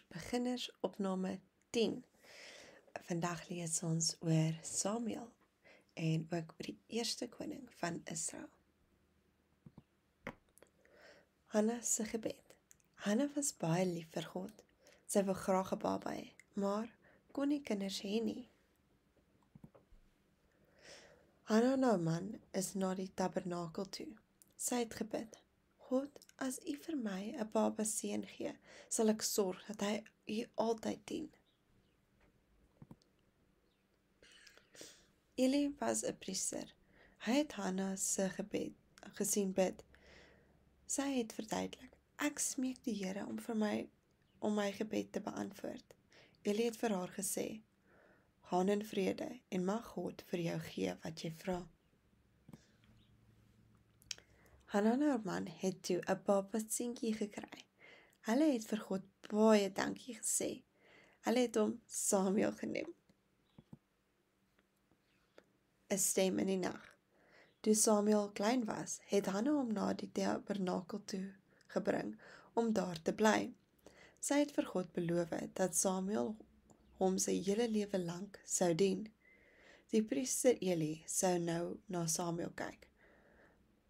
Beginners opname 10. Vandag lees ons oor Samuel en ook oor die eerste koning van Israel. Hanna se gebed. Hanna was baie lief vir God. Sy wou graag 'n baba hê, maar kon nie kinders hê nie. Hanna en haar man is na die tabernakel toe. Sy het gebid: God, as U vir my 'n baba seun gee, sal ek sorg dat hy U altyd dien. Eli was 'n priester. Hy het Hanna se gebed gesien bid. Sy het verduidelik: ek smeek die Here om my gebed te beantwoord. Eli het vir haar gesê: gaan in vrede en mag God vir jou gee wat jy vra. Hanna en haar man het toe 'n baba seentjie gekry. Hulle het vir God baie dankie gesê. Hulle het hom Samuel genoem. 'n Stem in die nag. Toe Samuel klein was, het Hanna hom na die tabernakel toe gebring om daar te bly. Sy het vir God beloof dat Samuel hom sy hele lewe lank sou dien. Die priester Eli sou nou na Samuel kyk.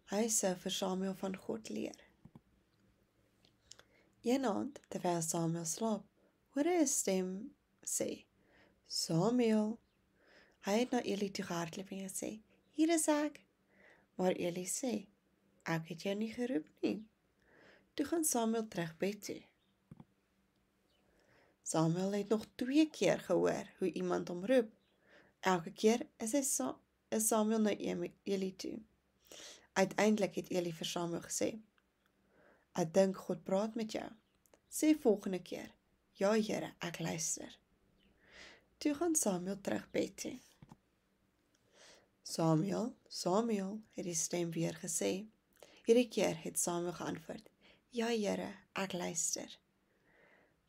Hy sou vir Samuel van God leer. Een aand, terwyl Samuel slaap, hoor hy 'n stem sê: Samuel. Hy het na Eli toe gehardloop en gesê: hier is ek. Maar Eli sê: ek het jou nie geroep nie. Toe gaan Samuel terug bed toe. Samuel het nog 2 keer gehoor hoe iemand hom roep. Elke keer is Samuel na Eli toe. Uiteindelik het Eli vir Samuel gesê: ek dink God praat met jou. Sê volgende keer: ja Here, ek luister. Toe gaan Samuel terug bed toe. Samuel, Samuel, het die stem weer gesê. Hierdie keer het Samuel geantwoord: ja Here, ek luister.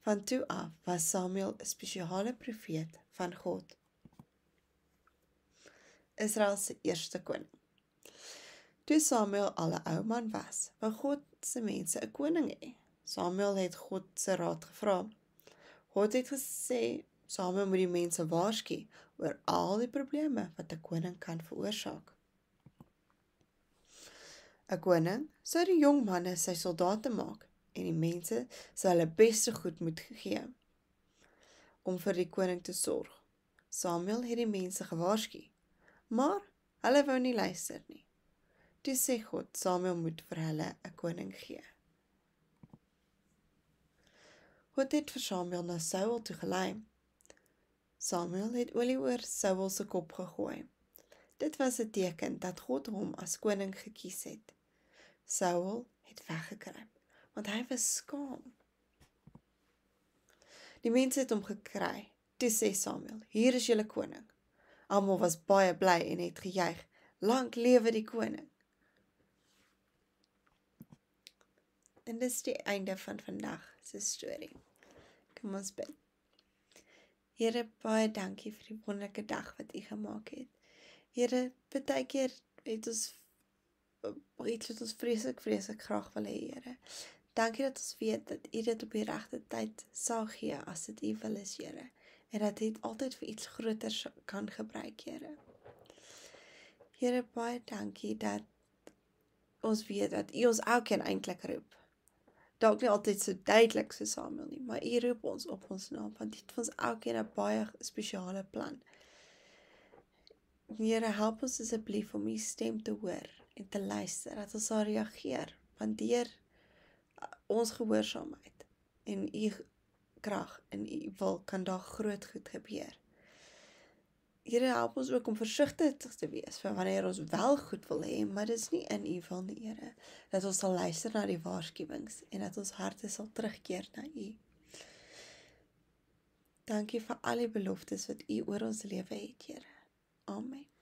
Van toe af was Samuel 'n spesiale profeet van God. Israel se eerste koning. Toe Samuel al 'n ou man was, wou God se mense 'n koning hê. Samuel het God se raad gevra. God het gesê Samuel moet die mense waarsku oor al die probleme wat 'n koning kan veroorsaak. 'n Koning sou die jong manne sy soldate maak en die mense sou hulle beste goed moet gee om vir die koning te sorg. Samuel het die mense gewaarsku, maar hulle wou nie luister nie. Toe sê God Samuel moet vir hulle 'n koning gee. God het vir Samuel na Saul toe gelei. Samuel het olie oor Saul se kop gegooi. Dit was 'n teken dat God hom as koning gekies het. Saul het weggekruip, want hy was skaam. Die mense het hom gekry. Toe sê Samuel: hier is julle koning. Almal was baie bly en het gejuig: lank lewe die koning. En dis die einde van vandag se storie. Kom ons bid. Here, baie dankie vir die wonderlike dag wat U gemaak het. Here, baie keer het ons iets wat ons vreeslik graag wil hê, Here. Dankie dat ons weet dat U dit op die regte tyd sal gee as dit U wil is, Here. En dat U dit altyd vir iets groter kan gebruik, Here. Here, baie dankie dat ons weet dat U ons elkeen eintlik roep. Dalk nie altyd so duidelik so Samuel nie, maar U roep ons op ons naam, want U het vir ons elkeen 'n baie spesiale plan. Here, help ons asseblief om U stem te hoor en te luister, dat ons sal reageer, want deur ons gehoorsaamheid en U krag en U wil kan daar groot goed gebeur. Here, help ons ook om versigtig te wees vir wanneer ons wel goed wil hê, maar dit is nie in U wil nie, Here. Dat ons sal luister na die waarskuwings en dat ons harte sal terugkeer na U. Dankie vir al die beloftes wat U oor ons lewe het, Here. Amen.